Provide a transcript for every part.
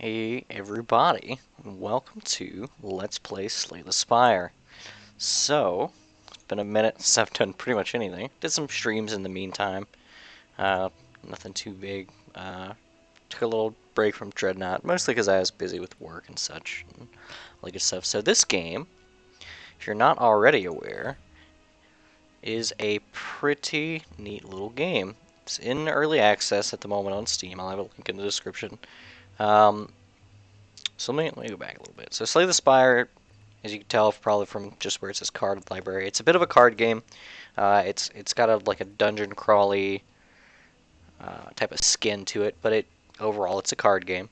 Hey everybody, welcome to Let's Play Slay the Spire. So, it's been a minute since I've done pretty much anything. Did some streams in the meantime. Uh, Nothing too big. Took a little break from Dreadnought, mostly because I was busy with work and such, and all that good stuff. So this game, if you're not already aware, is a pretty neat little game. It's in early access at the moment on Steam. I'll have a link in the description. Um, So let me go back a little bit. So Slay the Spire, as you can tell probably from just where it says card library, it's a bit of a card game. It's got like a dungeon crawly type of skin to it, but overall it's a card game.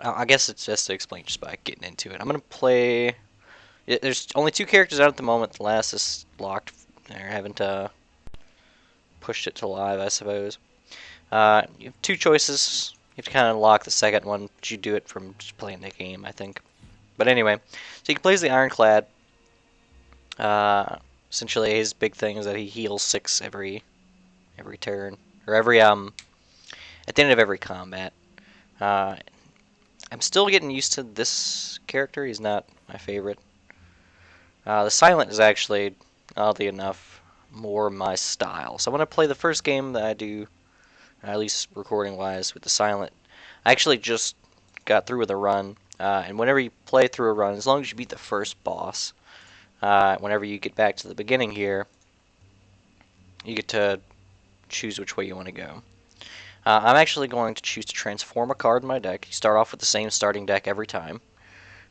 I guess it's just to explain just by getting into it. I'm gonna play. There's only two characters out at the moment. The last is locked. They haven't pushed it to live, I suppose. You have two choices. You have to kind of unlock the second one, but you do it from just playing the game, I think. But anyway, so he can play as the Ironclad. Essentially, his big thing is that he heals 6 every turn, or every at the end of every combat. Uh, I'm still getting used to this character. He's not my favorite. The Silent is actually, oddly enough, more my style. So I'm gonna play the first game that I do, at least recording-wise, with the Silent. I actually just got through with a run, and whenever you play through a run, as long as you beat the first boss, whenever you get back to the beginning here, you get to choose which way you want to go. I'm actually going to choose to transform a card in my deck. You start off with the same starting deck every time.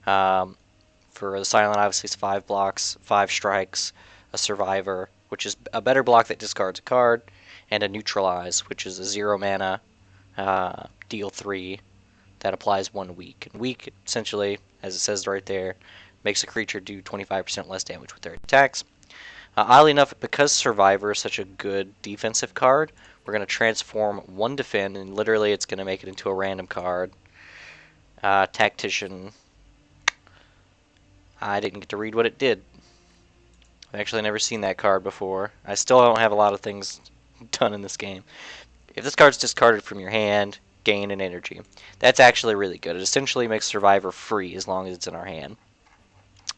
For the Silent, obviously, it's 5 blocks, 5 strikes, a Survivor, which is a better block that discards a card, and a Neutralize, which is a 0 mana, deal 3, that applies 1 weak. And weak, essentially, as it says right there, makes a creature do 25% less damage with their attacks. Oddly enough, because Survivor is such a good defensive card, we're going to transform 1 defend, and literally it's going to make it into a random card. Tactician. I didn't get to read what it did. I've actually never seen that card before. I still don't have a lot of things done in this game. If this card's discarded from your hand, gain an energy. That's actually really good. It essentially makes Survivor free as long as it's in our hand.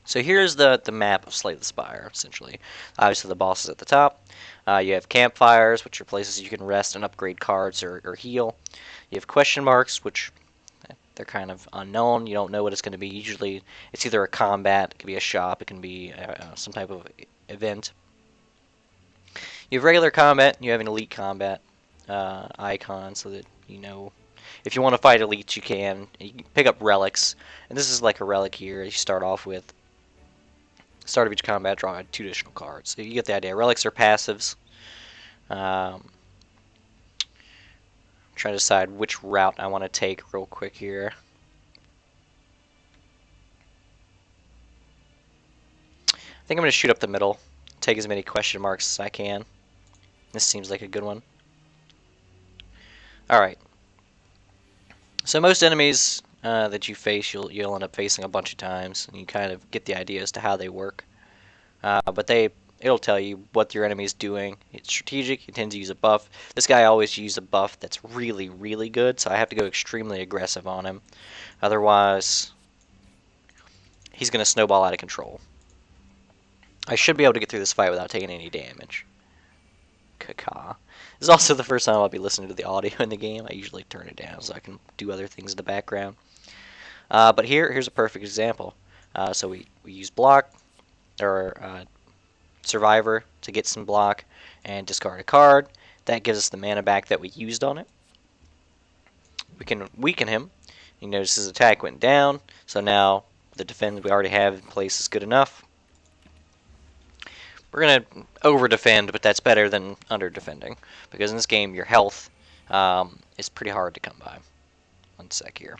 So here's the map of Slay the Spire, essentially. Obviously the boss is at the top. You have campfires, which are places you can rest and upgrade cards or heal. You have question marks, which they're kind of unknown. You don't know what it's going to be. Usually it's either a combat, it could be a shop, it can be some type of event. You have regular combat, you have an elite combat icon, so that you know if you want to fight elites you can. You can pick up relics, and this is like a relic here you start off with. Start of each combat, draw 2 additional cards. So you get the idea. Relics are passives. Trying to decide which route I want to take real quick here. I think I'm going to shoot up the middle. Take as many question marks as I can. This seems like a good one. Alright. So most enemies that you face, you'll end up facing a bunch of times, and you kind of get the idea as to how they work. But it'll tell you what your enemy is doing. It's strategic. He tends to use a buff. This guy always uses a buff that's really, really good, so I have to go extremely aggressive on him. Otherwise, he's going to snowball out of control. I should be able to get through this fight without taking any damage. Caca. This is also the first time I'll be listening to the audio in the game. I usually turn it down so I can do other things in the background. But here's a perfect example. So we use block, or Survivor, to get some block and discard a card. That gives us the mana back that we used on it. We can weaken him. You notice his attack went down, so now the defense we already have in place is good enough. We're going to over-defend, but that's better than under-defending, because in this game your health is pretty hard to come by. One sec here.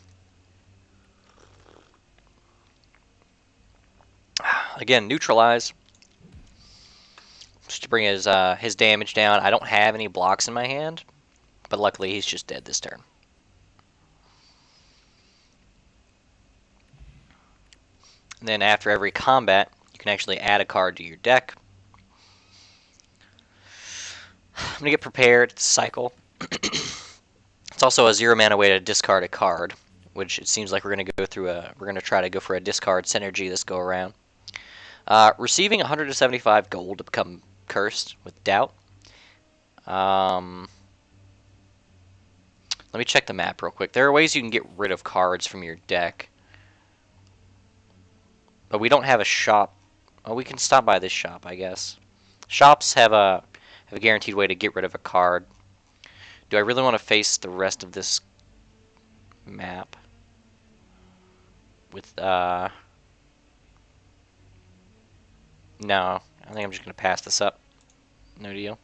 Again, neutralize, just to bring his damage down. I don't have any blocks in my hand, but luckily he's just dead this turn. And then after every combat, you can actually add a card to your deck. I'm going to get prepared. It's cycle. It's also a 0 mana way to discard a card. which it seems like we're going to go through we're going to try to go for a discard synergy this go around. Receiving 175 gold to become cursed with doubt. Let me check the map real quick. There are ways you can get rid of cards from your deck. But we don't have a shop. Oh, we can stop by this shop, I guess. Shops have a guaranteed way to get rid of a card. Do I really want to face the rest of this map with no, I think I'm just gonna pass this up. No deal.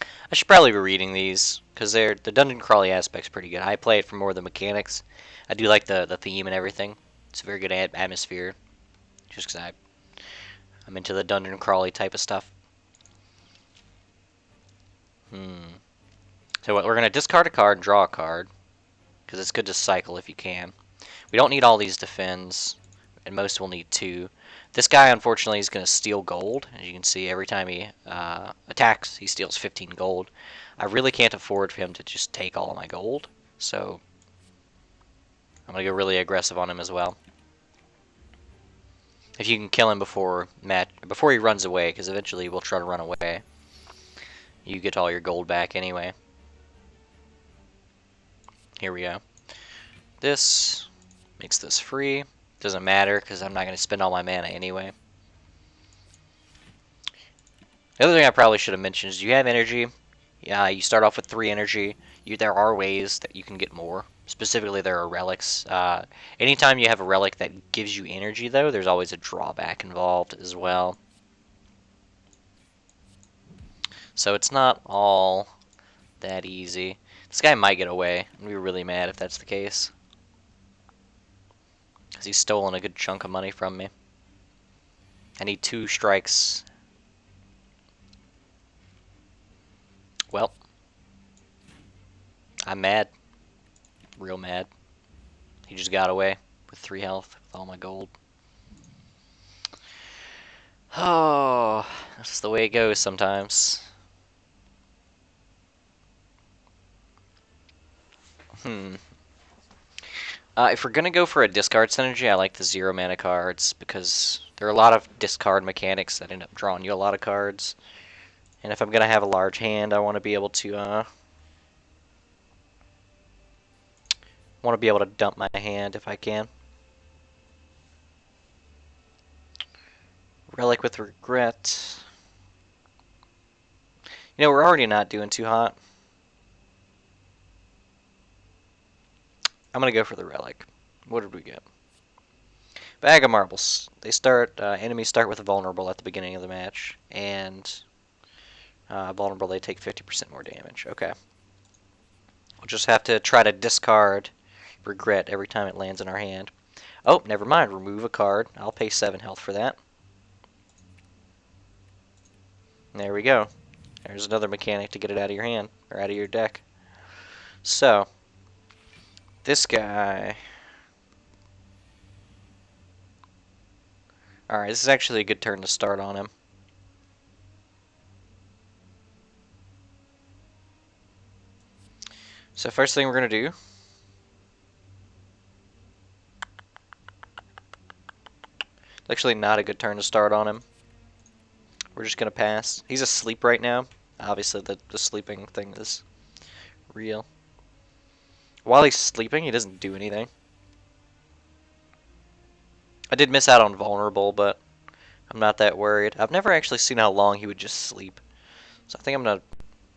I should probably be reading these because the dungeon crawly aspect's pretty good. I play it for more of the mechanics. I do like the theme and everything. It's a very good atmosphere. Just because I'm into the dungeon crawly type of stuff. So what, we're gonna discard a card and draw a card because it's good to cycle if you can. We don't need all these defends, and most will need 2. This guy, unfortunately, is going to steal gold. As you can see, every time he attacks, he steals 15 gold. I really can't afford for him to just take all of my gold, so I'm going to go really aggressive on him as well. If you can kill him before he runs away, because eventually we'll try to run away, you get all your gold back anyway. Here we go. This makes this free. Doesn't matter because I'm not going to spend all my mana anyway. The other thing I probably should have mentioned is you have energy. Yeah, you start off with 3 energy. There are ways that you can get more. Specifically, there are relics. Anytime you have a relic that gives you energy, though, there's always a drawback involved as well. So it's not all that easy. This guy might get away. I'm going to be really mad if that's the case. Because he's stolen a good chunk of money from me. I need 2 strikes. Well, I'm mad. Real mad. He just got away with 3 health with all my gold. Oh, that's the way it goes sometimes. If we're going to go for a discard synergy, I like the 0 mana cards because there are a lot of discard mechanics that end up drawing you a lot of cards. And if I'm going to have a large hand, I want to be able to dump my hand if I can. Relic with regret. You know, we're already not doing too hot. I'm going to go for the relic. What did we get? Bag of marbles. They start, enemies start with a vulnerable at the beginning of the match, and vulnerable they take 50% more damage. Okay. We'll just have to try to discard regret every time it lands in our hand. Oh, never mind. Remove a card. I'll pay 7 health for that. There we go. There's another mechanic to get it out of your hand, or out of your deck. So, this guy... Alright, this is actually a good turn to start on him. So first thing we're going to do... It's actually not a good turn to start on him. We're just going to pass. He's asleep right now. Obviously, the sleeping thing is real. While he's sleeping, he doesn't do anything. I did miss out on vulnerable, but I'm not that worried. I've never actually seen how long he would just sleep. So I think I'm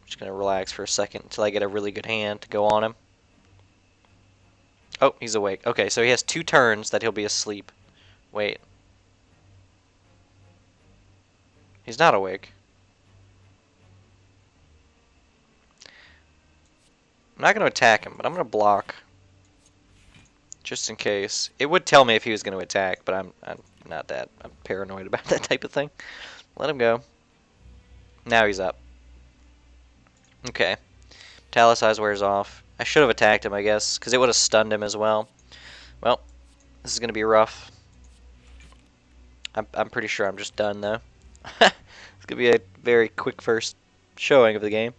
just going to relax for a second until I get a really good hand to go on him. Oh, he's awake. Okay, so he has 2 turns that he'll be asleep. Wait. He's not awake. I'm not going to attack him, but I'm going to block. Just in case. It would tell me if he was going to attack, but I'm not that. I'm paranoid about that type of thing. Let him go. Now he's up. Okay. Metallicize wears off. I should have attacked him, I guess, because it would have stunned him as well. Well, this is going to be rough. I'm pretty sure I'm just done, though. It's going to be a very quick first showing of the game.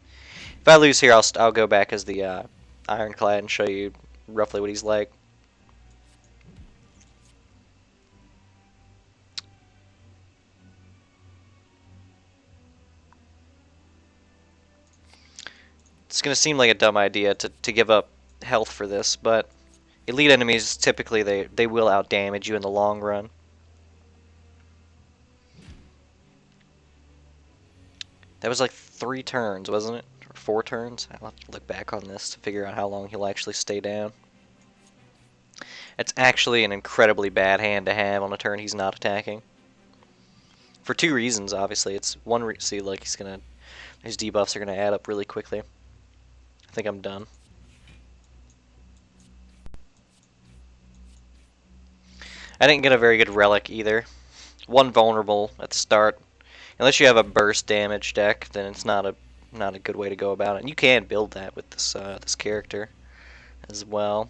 If I lose here, I'll go back as the Ironclad and show you roughly what he's like. It's going to seem like a dumb idea to give up health for this, but elite enemies, typically they will outdamage you in the long run. That was like 3 turns, wasn't it? Or 4 turns? I'll have to look back on this to figure out how long he'll actually stay down. It's actually an incredibly bad hand to have on a turn he's not attacking. For 2 reasons, obviously. It's one, see, like his debuffs are gonna add up really quickly. I think I'm done. I didn't get a very good relic either. 1 vulnerable at the start. Unless you have a burst damage deck, then it's not a good way to go about it. And you can build that with this character as well.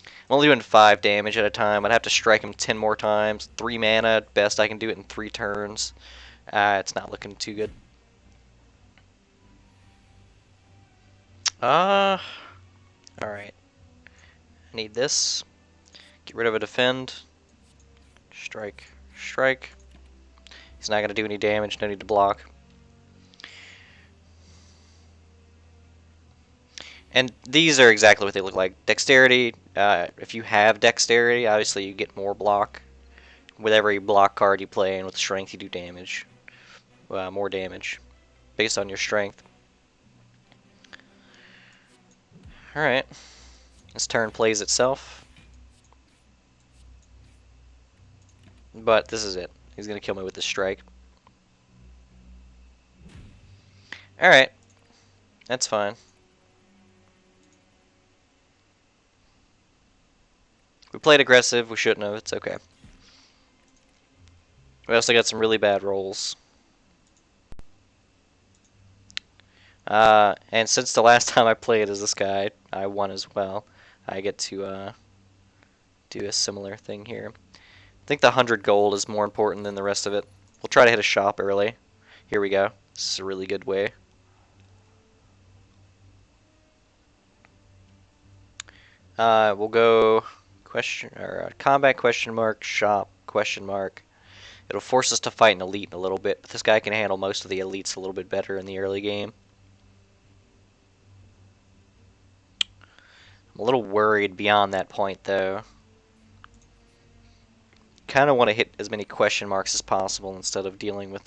I'm only doing 5 damage at a time. I'd have to strike him 10 more times. 3 mana, best I can do it in 3 turns. It's not looking too good. Alright. I need this. Get rid of a defend. Strike. Strike. He's not going to do any damage. No need to block. And these are exactly what they look like. Dexterity, if you have dexterity, obviously you get more block. With every block card you play, and with strength you do damage. More damage, based on your strength. Alright. This turn plays itself. But this is it. He's going to kill me with this strike. Alright. That's fine. We played aggressive. We shouldn't have. It's okay. We also got some really bad rolls. And since the last time I played as this guy, I won as well. I get to do a similar thing here. I think the 100 gold is more important than the rest of it. We'll try to hit a shop early. Here we go. This is a really good way. We'll go combat question mark, shop question mark. It'll force us to fight an elite in a little bit, but this guy can handle most of the elites a little bit better in the early game. I'm a little worried beyond that point, though. Kind of want to hit as many question marks as possible instead of dealing with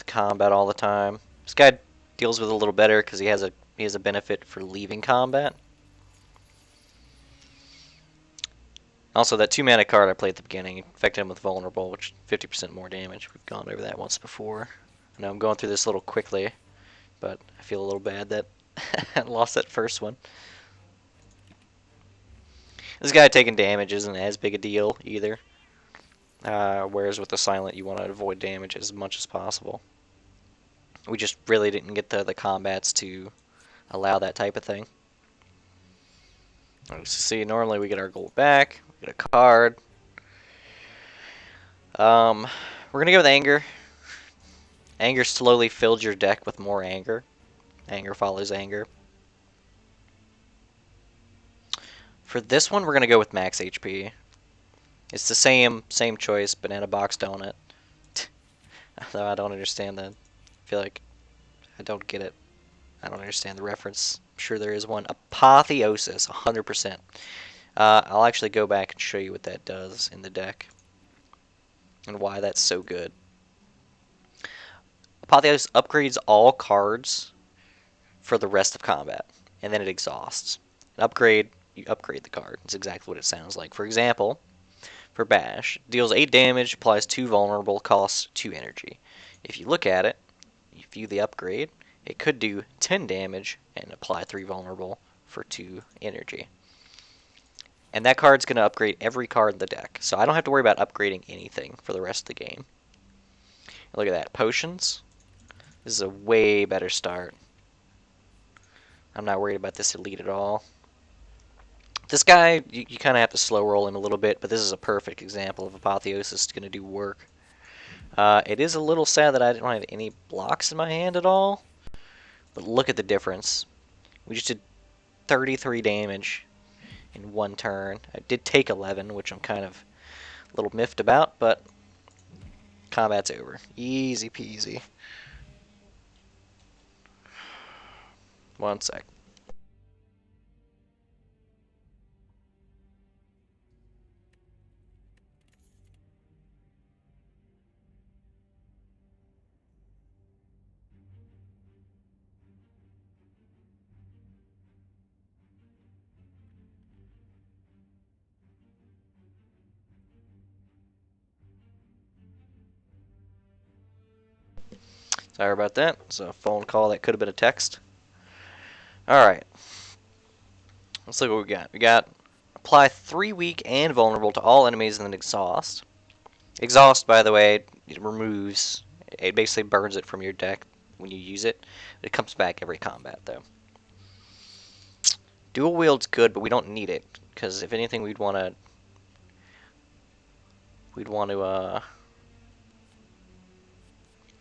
combat all the time. This guy deals with it a little better because he has a benefit for leaving combat. Also, that 2 mana card I played at the beginning affected him with vulnerable, which is 50% more damage. We've gone over that once before. I know I'm going through this a little quickly, but I feel a little bad that I lost that first one. This guy taking damage isn't as big a deal either. Whereas with the silent, you want to avoid damage as much as possible. We just really didn't get the combats to allow that type of thing. See, normally we get our gold back. We get a card. We're gonna go with anger. Anger slowly fills your deck with more anger. Anger follows anger. For this one, we're gonna go with max HP. It's the same choice, banana box donut. Though I don't understand that. I feel like I don't get it. I don't understand the reference. I'm sure there is one. Apotheosis, 100%. I'll actually go back and show you what that does in the deck. And why that's so good. Apotheosis upgrades all cards for the rest of combat. And then it exhausts. You upgrade the card. It's exactly what it sounds like. For example, for Bash, deals 8 damage, applies 2 vulnerable, costs 2 energy. If you look at it, you view the upgrade, it could do 10 damage and apply 3 vulnerable for 2 energy. And that card's going to upgrade every card in the deck. So I don't have to worry about upgrading anything for the rest of the game. Look at that. Potions. This is a way better start. I'm not worried about this elite at all. This guy, you kind of have to slow roll him a little bit, but this is a perfect example of Apotheosis going to do work. It is a little sad that I didn't have any blocks in my hand at all, but look at the difference. We just did 33 damage in one turn. I did take 11, which I'm kind of a little miffed about, but combat's over. Easy peasy. One sec. Sorry about that. It's a phone call that could have been a text. Alright. Let's look what we got. We got apply 3 weak and vulnerable to all enemies and then exhaust. Exhaust, by the way, it removes, it basically burns it from your deck when you use it. It comes back every combat, though. Dual wield's good, but we don't need it, because if anything, we'd want to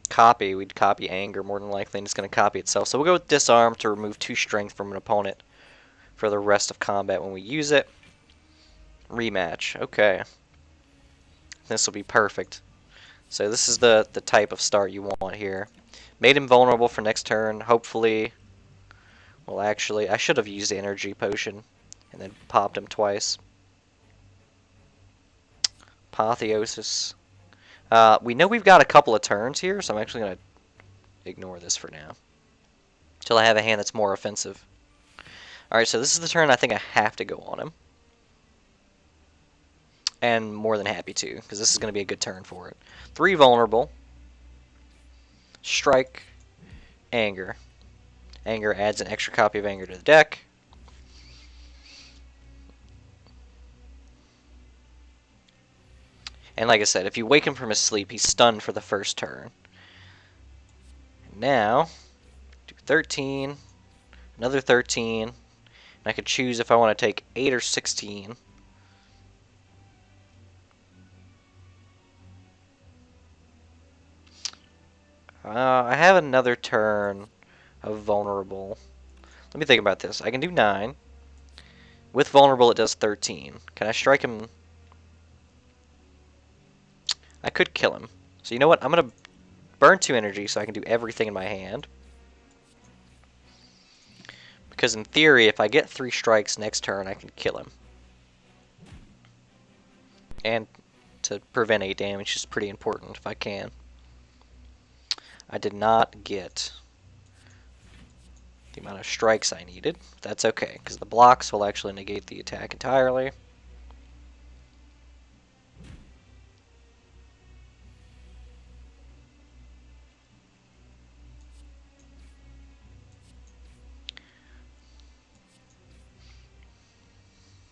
copy. We'd copy anger more than likely, and it's going to copy itself. So we'll go with disarm to remove 2 strength from an opponent for the rest of combat when we use it. Rematch. Okay. This will be perfect. So this is the type of start you want here. Made him vulnerable for next turn. Hopefully, well, actually, I should have used the energy potion and then popped him twice. Apotheosis. We know we've got a couple of turns here, so I'm actually going to ignore this for now. Until I have a hand that's more offensive. Alright, so this is the turn I think I have to go on him. And more than happy to, because this is going to be a good turn for it. 3 vulnerable. Strike. Anger. Anger adds an extra copy of Anger to the deck. And like I said, if you wake him from his sleep, he's stunned for the first turn. Now, do 13, another 13, and I could choose if I want to take 8 or 16. I have another turn of vulnerable. Let me think about this. I can do 9. With vulnerable, it does 13. Can I strike him? I could kill him. So you know what? I'm going to burn 2 energy so I can do everything in my hand. Because in theory, if I get 3 strikes next turn, I can kill him. And to prevent 8 damage is pretty important if I can. I did not get the amount of strikes I needed. That's okay, because the blocks will actually negate the attack entirely.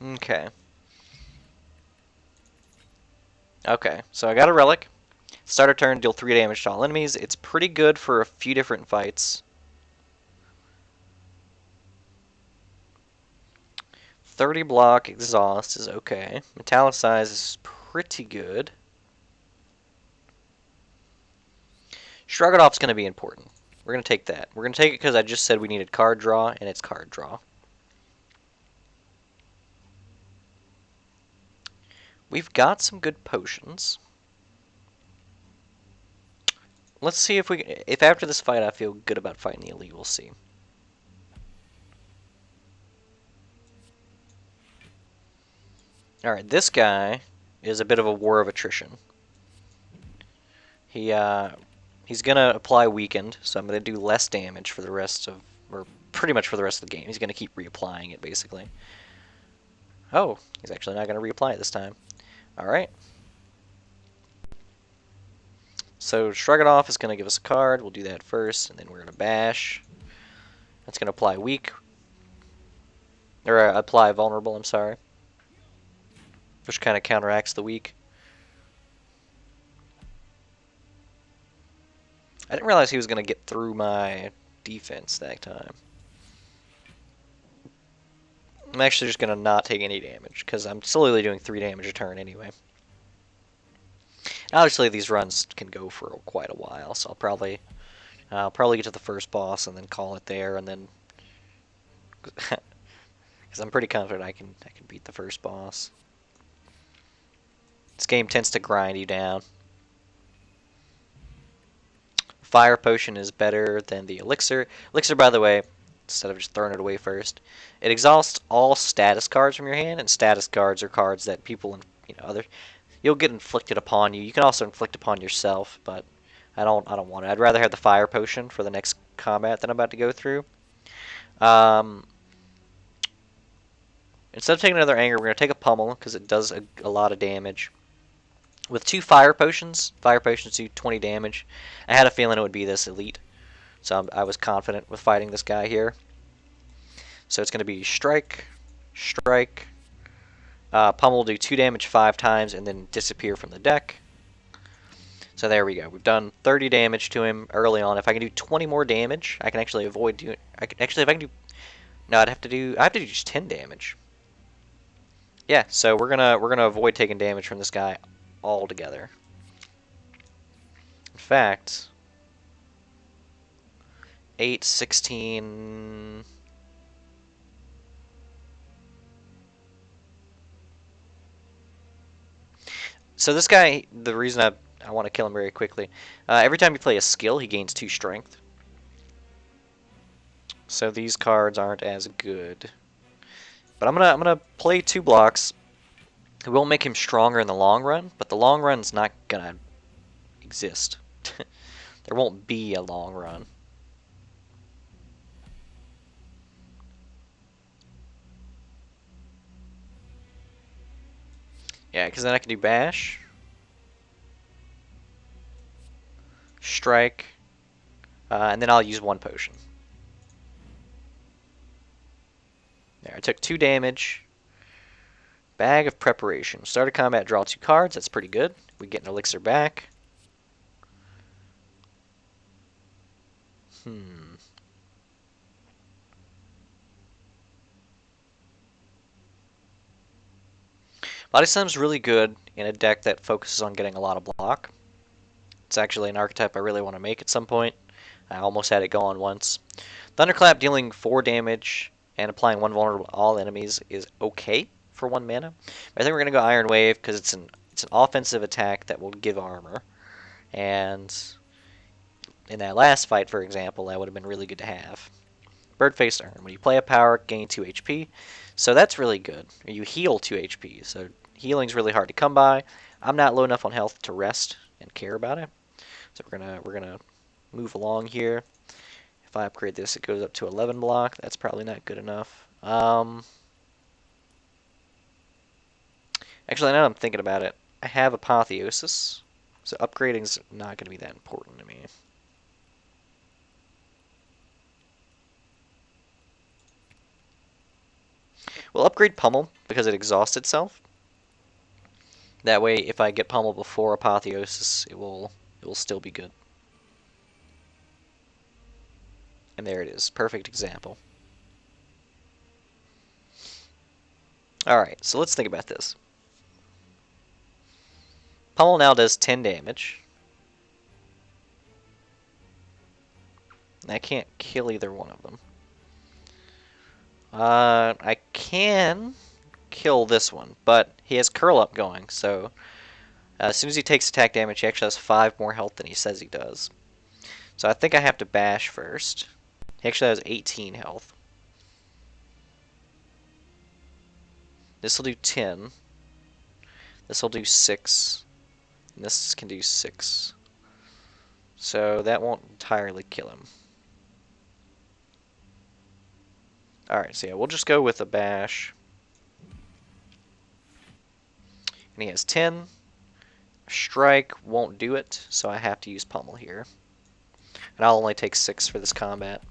Okay. Okay, so I got a relic. Start a turn, deal 3 damage to all enemies. It's pretty good for a few different fights. 30 block exhaust is okay. Metallicize is pretty good. Shrug It Off is going to be important. We're going to take that. We're going to take it because I just said we needed card draw, and it's card draw. We've got some good potions. Let's see if after this fight I feel good about fighting the elite. We'll see. Alright, this guy is a bit of a war of attrition. He's gonna apply weakened, so I'm gonna do less damage for the rest of, or pretty much for the rest of the game. He's gonna keep reapplying it, basically. Oh, he's actually not gonna reapply it this time. Alright. So Shrug It Off is gonna give us a card. We'll do that first, and then we're gonna bash. That's gonna apply weak. Or apply vulnerable, I'm sorry. Which kind of counteracts the weak. I didn't realize he was going to get through my defense that time. I'm actually just going to not take any damage, because I'm slowly doing 3 damage a turn anyway. Obviously, these runs can go for quite a while, so I'll probably get to the first boss and then call it there, and then because I'm pretty confident I can beat the first boss. This game tends to grind you down. Fire potion is better than the elixir. Elixir, by the way, instead of just throwing it away first, it exhausts all status cards from your hand, and status cards are cards that people, other you'll get inflicted upon you. You can also inflict upon yourself, but I don't want it. I'd rather have the fire potion for the next combat that I'm about to go through. Um, Instead of taking another anger, we're gonna take a pummel because it does a lot of damage. With two fire potions do 20 damage. I had a feeling it would be this elite, so I was confident with fighting this guy here. So it's going to be strike, strike. Pummel will do 2 damage 5 times and then disappear from the deck. So there we go. We've done 30 damage to him early on. If I can do 20 more damage, I can actually avoid doing. If I can do. No, I have to do just 10 damage. Yeah, so we're gonna avoid taking damage from this guy altogether. In fact, 8, 16. So this guy, the reason I want to kill him very quickly, every time you play a skill, he gains 2 strength. So these cards aren't as good. But I'm gonna play 2 blocks. It will make him stronger in the long run, but the long run's not gonna exist. There won't be a long run. Yeah, because then I can do bash, strike, and then I'll use 1 potion. There, I took 2 damage. Bag of Preparation. Start a combat, draw 2 cards. That's pretty good. We get an elixir back. Body Slam's really good in a deck that focuses on getting a lot of block. It's actually an archetype I really want to make at some point. I almost had it go on once. Thunderclap dealing 4 damage and applying 1 vulnerable to all enemies is okay for 1 mana. But I think we're going to go Iron Wave because it's an offensive attack that will give armor. And in that last fight, for example, that would have been really good to have. Bird-Faced Urn. When you play a power, gain 2 HP. So that's really good. You heal 2 HP. So healing's really hard to come by. I'm not low enough on health to rest and care about it. So we're gonna move along here. If I upgrade this, it goes up to 11 block. That's probably not good enough. Actually, now I'm thinking about it, I have Apotheosis, so upgrading's not going to be that important to me. We'll upgrade Pummel because it exhausts itself. That way, if I get Pummel before Apotheosis, it will still be good. And there it is. Perfect example. Alright, so let's think about this. Pummel now does 10 damage. I can't kill either one of them. I can kill this one, but he has Curl Up going, so as soon as he takes attack damage, he actually has 5 more health than he says he does. So I think I have to bash first. He actually has 18 health. This will do 10. This will do 6. And this can do 6. So that won't entirely kill him. Alright, so yeah, we'll just go with a bash. And he has 10. Strike won't do it, so I have to use Pummel here. And I'll only take 6 for this combat.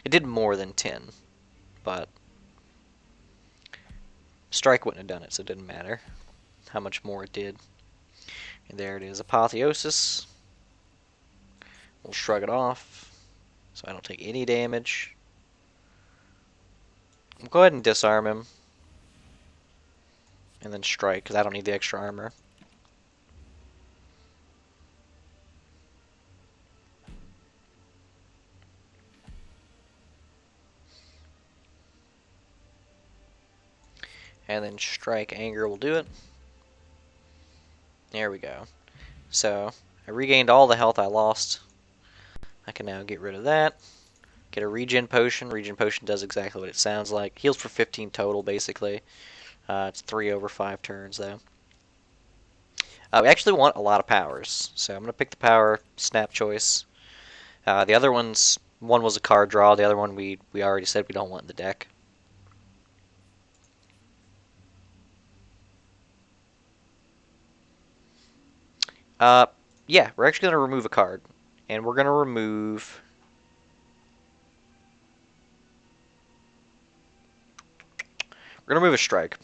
It did more than 10, but Strike wouldn't have done it, so it didn't matter how much more it did. And there it is, Apotheosis. We'll shrug it off, so I don't take any damage. We'll go ahead and disarm him. And then strike, because I don't need the extra armor. And then strike, anger will do it. There we go. So, I regained all the health I lost. I can now get rid of that. Get a regen potion. Regen potion does exactly what it sounds like. Heals for 15 total, basically. It's 3 over 5 turns, though. We actually want a lot of powers, so I'm going to pick the power snap choice. The other ones, one was a card draw. The other one we already said we don't want in the deck. Yeah, we're actually going to remove a card. And we're going to remove... We're going to remove a strike.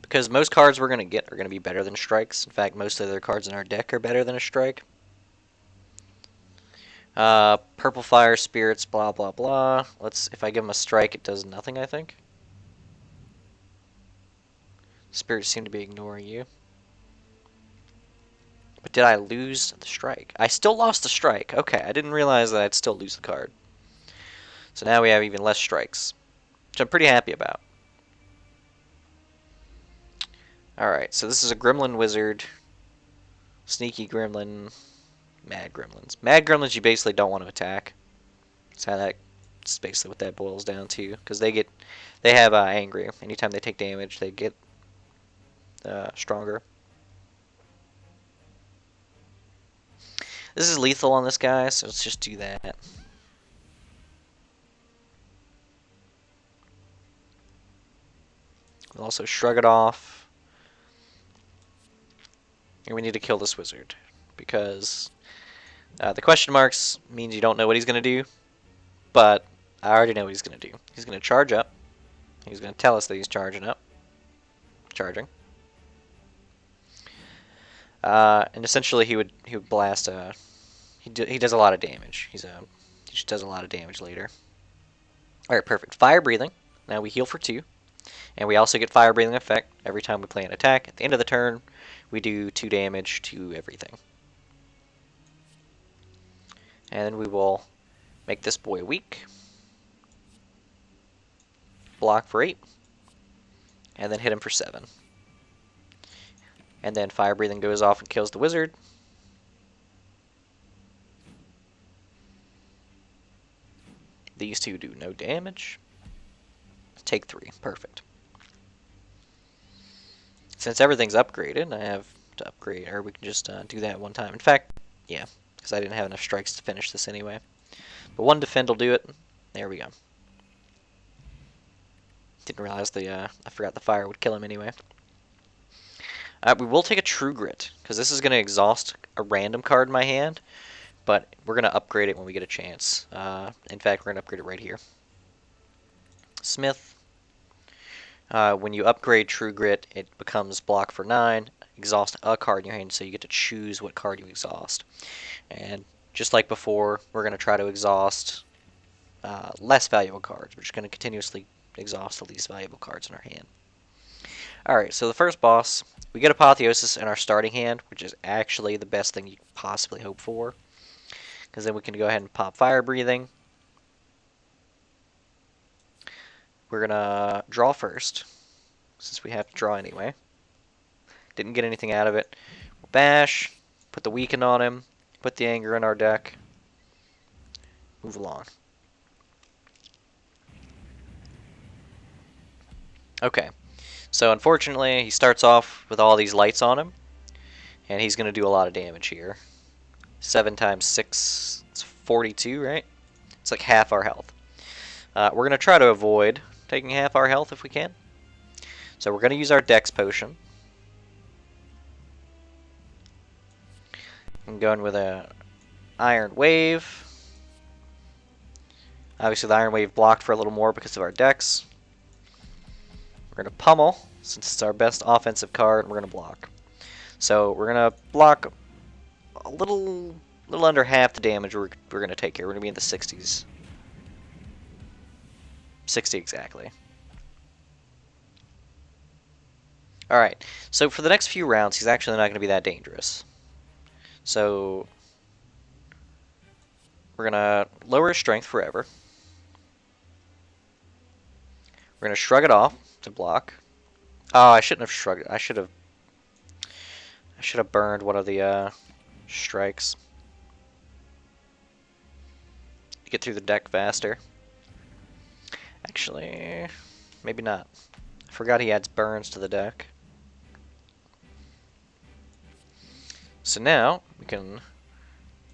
Because most cards we're going to get are going to be better than strikes. In fact, most of the other cards in our deck are better than a strike. Purple fire, spirits, blah, blah, blah. If I give him a strike, it does nothing, I think. Spirits seem to be ignoring you. But did I lose the strike? I still lost the strike. Okay, I didn't realize that I'd still lose the card. So now we have even less strikes, which I'm pretty happy about. Alright, so this is a Gremlin Wizard. Sneaky Gremlin. Mad Gremlins. Mad Gremlins you basically don't want to attack. That's basically what that boils down to. Because they have angry. Anytime they take damage, they get stronger. This is lethal on this guy, so let's just do that. We'll also shrug it off. And we need to kill this wizard. Because the question marks means you don't know what he's going to do. But I already know what he's going to do. He's going to charge up. He's going to tell us that he's charging up. Charging. And essentially he would blast he does a lot of damage. He just does a lot of damage later. Alright, perfect. Fire breathing. Now we heal for 2. And we also get fire breathing effect every time we play an attack. At the end of the turn, we do 2 damage to everything. And then we will make this boy weak. Block for 8. And then hit him for 7. And then fire breathing goes off and kills the wizard. These 2 do no damage. Take 3. Perfect. Since everything's upgraded, I have to upgrade, or we can just do that one time. In fact, yeah, because I didn't have enough strikes to finish this anyway. But 1 defend will do it. There we go. Didn't realize I forgot the fire would kill him anyway. We will take a True Grit, because this is going to exhaust a random card in my hand, but we're going to upgrade it when we get a chance. In fact, we're going to upgrade it right here. Smith. When you upgrade True Grit, it becomes block for 9, exhaust a card in your hand, so you get to choose what card you exhaust. And just like before, we're going to try to exhaust less valuable cards. We're just going to continuously exhaust the least valuable cards in our hand. Alright, so the first boss, we get Apotheosis in our starting hand, which is actually the best thing you could possibly hope for. Because then we can go ahead and pop Fire Breathing. We're going to draw first, since we have to draw anyway. Didn't get anything out of it. We'll bash, put the weaken on him, put the anger in our deck. Move along. Okay, so unfortunately he starts off with all these lights on him, and he's going to do a lot of damage here. 7 times 6, it's 42, right? It's like half our health. We're going to try to avoid taking half our health if we can. So we're going to use our Dex Potion. I'm going with a Iron Wave. Obviously the Iron Wave blocked for a little more because of our Dex. We're going to Pummel, since it's our best offensive card, and we're going to block. So we're going to block a little under half the damage we're going to take here. We're going to be in the 60s. 60 exactly. Alright, so for the next few rounds, he's actually not going to be that dangerous. So, we're going to lower his strength forever. We're going to shrug it off to block. Oh, I shouldn't have shrugged it. I should have burned one of the strikes. Get through the deck faster. Actually, maybe not. I forgot he adds burns to the deck. So now we can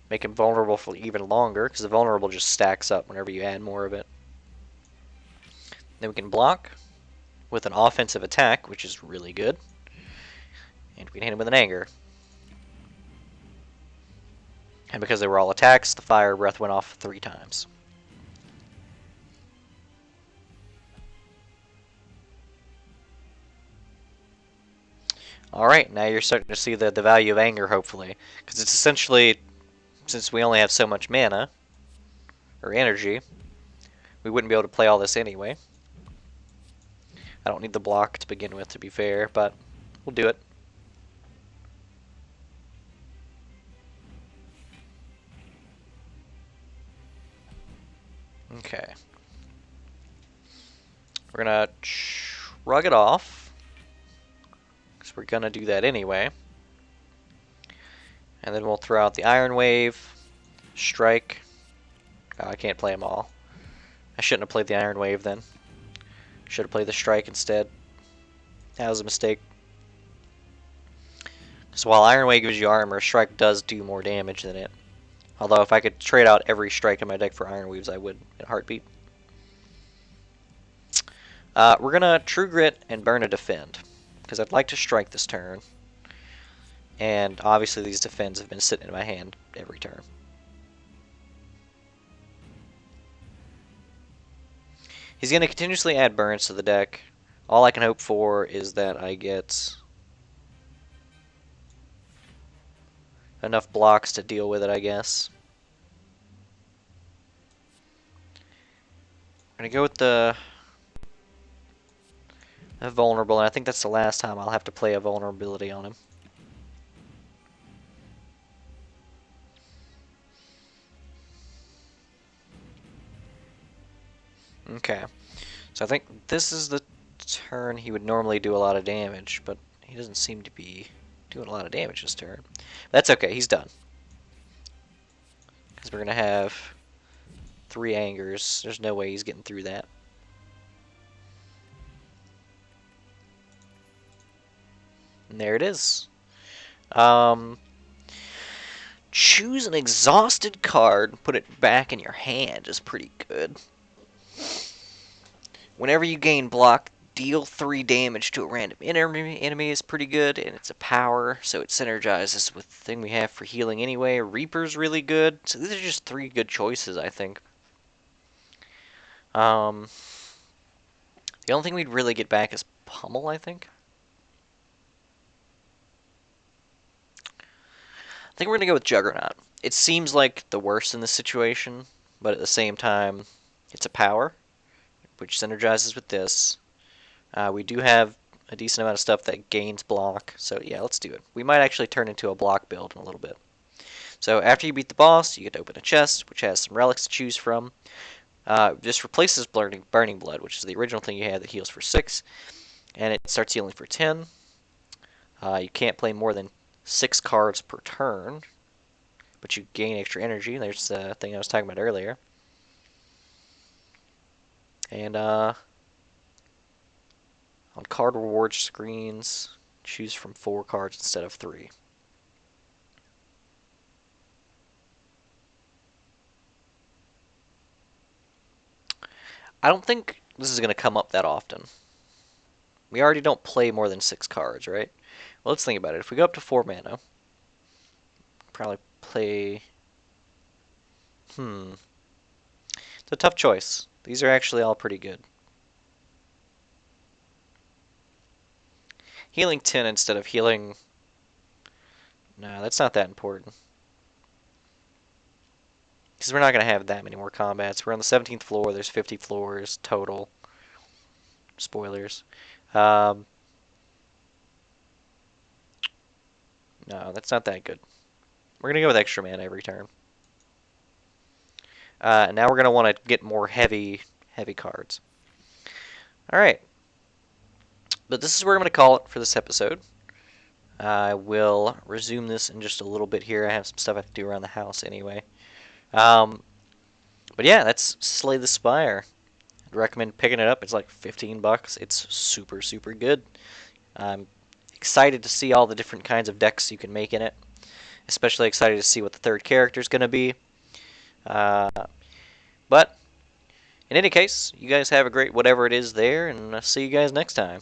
make him vulnerable for even longer, because the vulnerable just stacks up whenever you add more of it. Then we can block with an offensive attack, which is really good. And we can hit him with an anger. And because they were all attacks, the fire breath went off 3 times. Alright, now you're starting to see the value of anger, hopefully. Because it's essentially, since we only have so much mana, or energy, we wouldn't be able to play all this anyway. I don't need the block to begin with, to be fair, but we'll do it. Okay. We're gonna shrug it off, because we're gonna do that anyway. And then we'll throw out the Iron Wave, Strike. Oh, I can't play them all. I shouldn't have played the Iron Wave then. Should have played the Strike instead. That was a mistake. So while Iron Wave gives you armor, Strike does do more damage than it. Although if I could trade out every Strike in my deck for Iron Waves, I would in a heartbeat. We're going to True Grit and burn a Defend, because I'd like to strike this turn. And obviously these defends have been sitting in my hand every turn. He's going to continuously add burns to the deck. All I can hope for is that I get enough blocks to deal with it, I guess. I'm going to go with the vulnerable, and I think that's the last time I'll have to play a vulnerability on him. Okay, so I think this is the turn he would normally do a lot of damage, but he doesn't seem to be doing a lot of damage this turn. That's okay, he's done. Because we're going to have 3 angers. There's no way he's getting through that. And there it is. Choose an exhausted card and put it back in your hand is pretty good. Whenever you gain block, deal 3 damage to a random enemy is pretty good, and it's a power, so it synergizes with the thing we have for healing anyway. Reaper's really good. So these are just 3 good choices, I think. The only thing we'd really get back is Pummel, I think. I think we're going to go with Juggernaut. It seems like the worst in this situation, but at the same time, it's a power, which synergizes with this. We do have a decent amount of stuff that gains block, so yeah, let's do it. We might actually turn into a block build in a little bit. So after you beat the boss, you get to open a chest, which has some relics to choose from. This replaces Burning Blood, which is the original thing you had that heals for 6, and it starts healing for 10. You can't play more than 6 cards per turn, but you gain extra energy. There's the thing I was talking about earlier. And on card reward screens, choose from 4 cards instead of 3. I don't think this is going to come up that often. We already don't play more than 6 cards, right? Well, let's think about it. If we go up to 4 mana, probably play... It's a tough choice. These are actually all pretty good. Healing 10 instead of healing... No, that's not that important. Because we're not going to have that many more combats. We're on the 17th floor. There's 50 floors total. Spoilers. No, that's not that good. We're going to go with extra mana every turn. Now we're going to want to get more heavy cards. Alright. But this is where I'm going to call it for this episode. I will resume this in just a little bit here. I have some stuff I have to do around the house anyway. But yeah, that's Slay the Spire. I'd recommend picking it up. It's like 15 bucks. It's super, super good. I'm excited to see all the different kinds of decks you can make in it. Especially excited to see what the third character is going to be. But in any case, you guys have a great whatever it is there, and I'll see you guys next time.